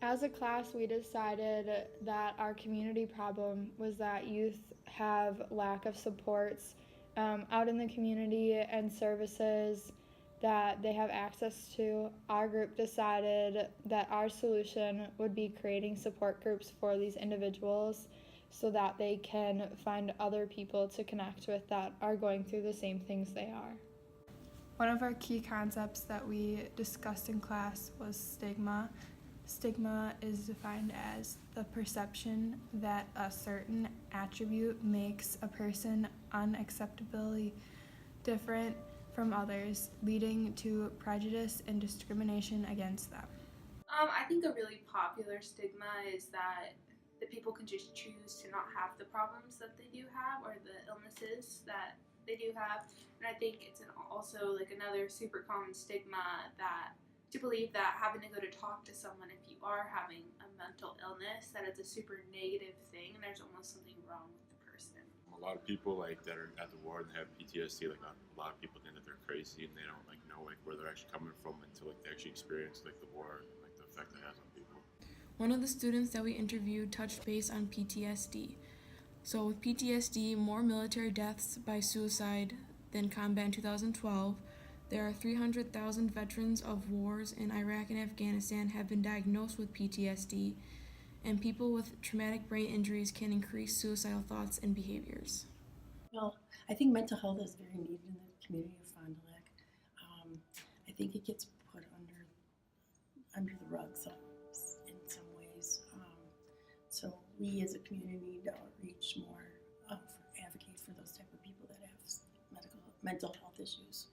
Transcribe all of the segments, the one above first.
As a class, we decided that our community problem was that youth have lack of supports out in the community and services that they have access to. Our group decided that our solution would be creating support groups for these individuals so that they can find other people to connect with that are going through the same things they are. One of our key concepts that we discussed in class was stigma. Stigma is defined as the perception that a certain attribute makes a person unacceptably different from others, leading to prejudice and discrimination against them. I think a really popular stigma is that the people can just choose to not have the problems that they do have or the illnesses that they do have. And I think it's also like another super common stigma that to believe that having to go to talk to someone if you are having a mental illness, that it's a super negative thing and there's almost something wrong with the person. A lot of people like that are at the war and they have PTSD. Like a lot of people think that they're crazy and they don't like know like where they're actually coming from until like they actually experience like the war and like the effect it has on people. One of the students that we interviewed touched base on PTSD. So, with PTSD, more military deaths by suicide than combat in 2012, there are 300,000 veterans of wars in Iraq and Afghanistan have been diagnosed with PTSD, and people with traumatic brain injuries can increase suicidal thoughts and behaviors. Well, I think mental health is very needed in the community of Fond du Lac. I think it gets put under the rug in some ways. So we as a community need to outreach more, advocate for those type of people that have mental health issues.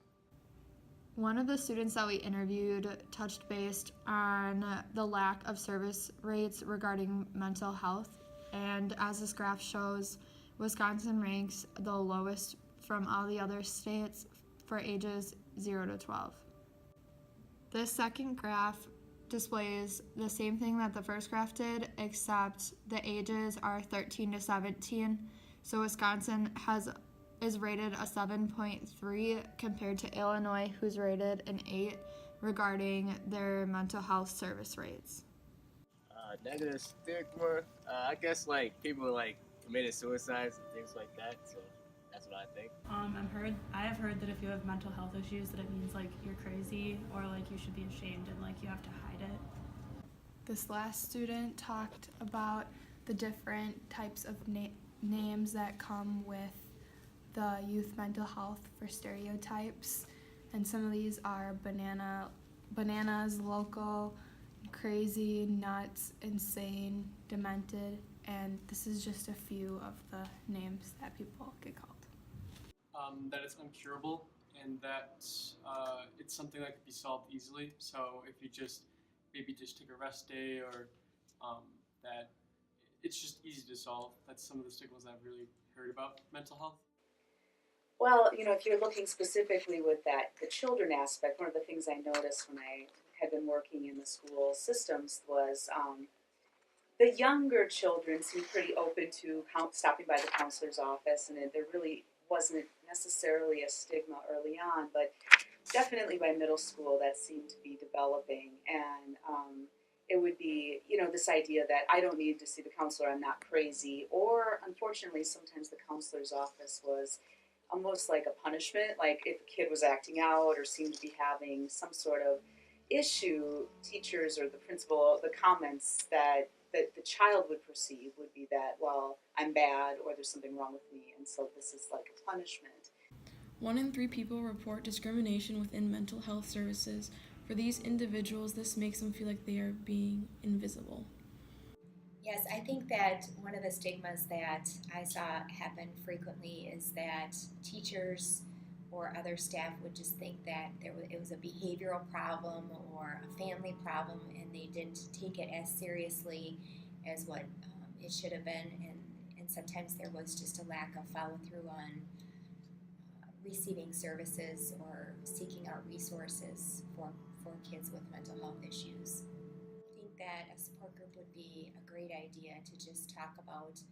One of the students that we interviewed touched base on the lack of service rates regarding mental health. And as this graph shows, Wisconsin ranks the lowest from all the other states for ages 0 to 12. This second graph displays the same thing that the first graph did, except the ages are 13 to 17. So Wisconsin is rated a 7.3 compared to Illinois, who's rated an 8 regarding their mental health service rates. Negative stigma. I guess like people like committed suicides and things like that. So that's what I think. I have heard that if you have mental health issues, that it means like you're crazy or like you should be ashamed and like you have to hide it. This last student talked about the different types of names that come with the youth mental health for stereotypes, and some of these are bananas, local, crazy, nuts, insane, demented, and this is just a few of the names that people get called. That it's uncurable and that it's something that could be solved easily. So if you maybe just take a rest day or that it's just easy to solve. That's some of the stigmas I've really heard about mental health. Well, if you're looking specifically with the children aspect, one of the things I noticed when I had been working in the school systems was the younger children seemed pretty open to stopping by the counselor's office, and there really wasn't necessarily a stigma early on, but definitely by middle school that seemed to be developing, and it would be, this idea that I don't need to see the counselor, I'm not crazy, or unfortunately sometimes the counselor's office was almost like a punishment, like if a kid was acting out or seemed to be having some sort of issue, teachers or the principal, the comments that the child would perceive would be that, well, I'm bad or there's something wrong with me, and so this is like a punishment. 1 in 3 people report discrimination within mental health services. For these individuals, this makes them feel like they are being invisible. Yes, I think that one of the stigmas that I saw happen frequently is that teachers or other staff would just think that it was a behavioral problem or a family problem, and they didn't take it as seriously as what it should have been, and sometimes there was just a lack of follow-through on receiving services or seeking out resources for kids with mental health issues. I think that a support group would be a great idea to just talk about,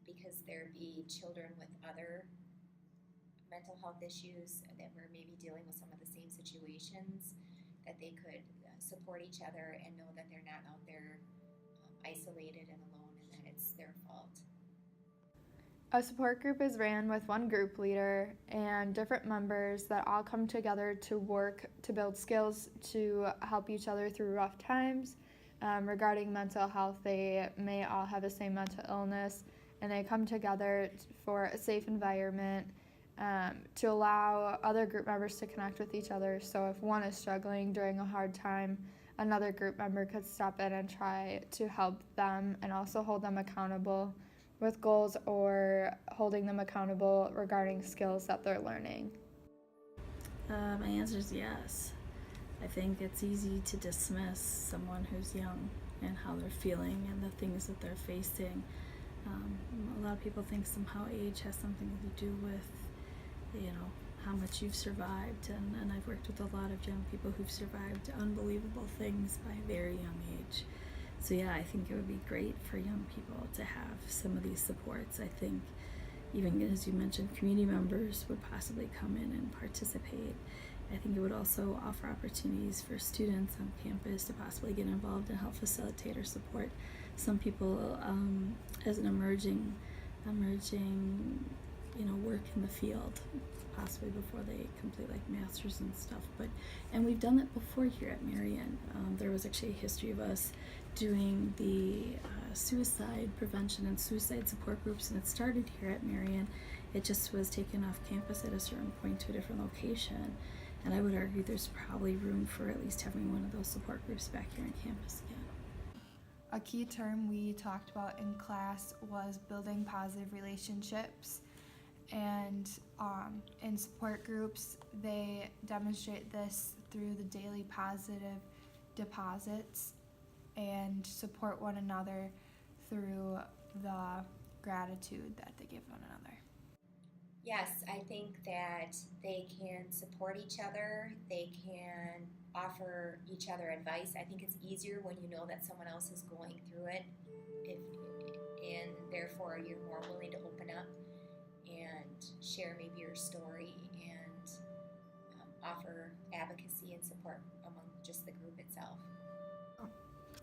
because there'd be children with other mental health issues that were maybe dealing with some of the same situations, that they could support each other and know that they're not out there isolated and alone and that it's their fault. A support group is ran with one group leader and different members that all come together to work to build skills to help each other through rough times. Regarding mental health, they may all have the same mental illness, and they come together for a safe environment to allow other group members to connect with each other. So if one is struggling during a hard time, another group member could step in and try to help them and also hold them accountable with goals or holding them accountable regarding skills that they're learning. My answer is yes. I think it's easy to dismiss someone who's young and how they're feeling and the things that they're facing. A lot of people think somehow age has something to do with, how much you've survived. And I've worked with a lot of young people who've survived unbelievable things by a very young age. So yeah, I think it would be great for young people to have some of these supports. I think even as you mentioned, community members would possibly come in and participate. I think it would also offer opportunities for students on campus to possibly get involved and help facilitate or support some people as an emerging, work in the field, possibly before they complete like masters and stuff. And we've done that before here at Marian. There was actually a history of us doing the suicide prevention and suicide support groups, and it started here at Marian. It just was taken off campus at a certain point to a different location, and I would argue there's probably room for at least having one of those support groups back here on campus again. A key term we talked about in class was building positive relationships, and in support groups they demonstrate this through the daily positive deposits and support one another through the gratitude that they give one another. Yes, I think that they can support each other, they can offer each other advice. I think it's easier when you know that someone else is going through it, and therefore you're more willing to open up and share maybe your story and offer advocacy and support among just the group itself.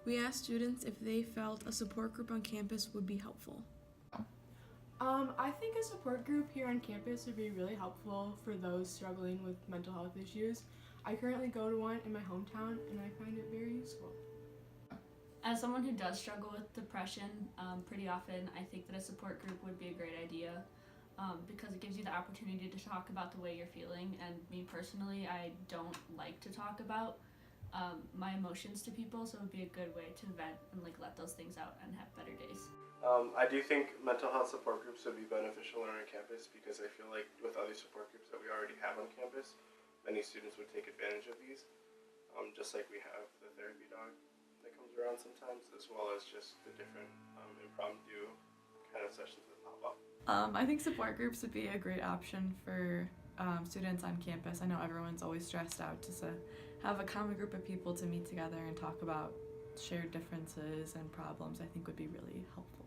We asked students if they felt a support group on campus would be helpful. I think a support group here on campus would be really helpful for those struggling with mental health issues. I currently go to one in my hometown, and I find it very useful. As someone who does struggle with depression pretty often, I think that a support group would be a great idea because it gives you the opportunity to talk about the way you're feeling. And me personally, I don't like to talk about my emotions to people, so it would be a good way to vent and let those things out and have better days. I do think mental health support groups would be beneficial on our campus because I feel like with other support groups that we already have on campus, many students would take advantage of these, just like we have the therapy dog that comes around sometimes, as well as just the different impromptu kind of sessions that pop up. I think support groups would be a great option for students on campus. I know everyone's always stressed out, just to have a common group of people to meet together and talk about shared differences and problems I think would be really helpful.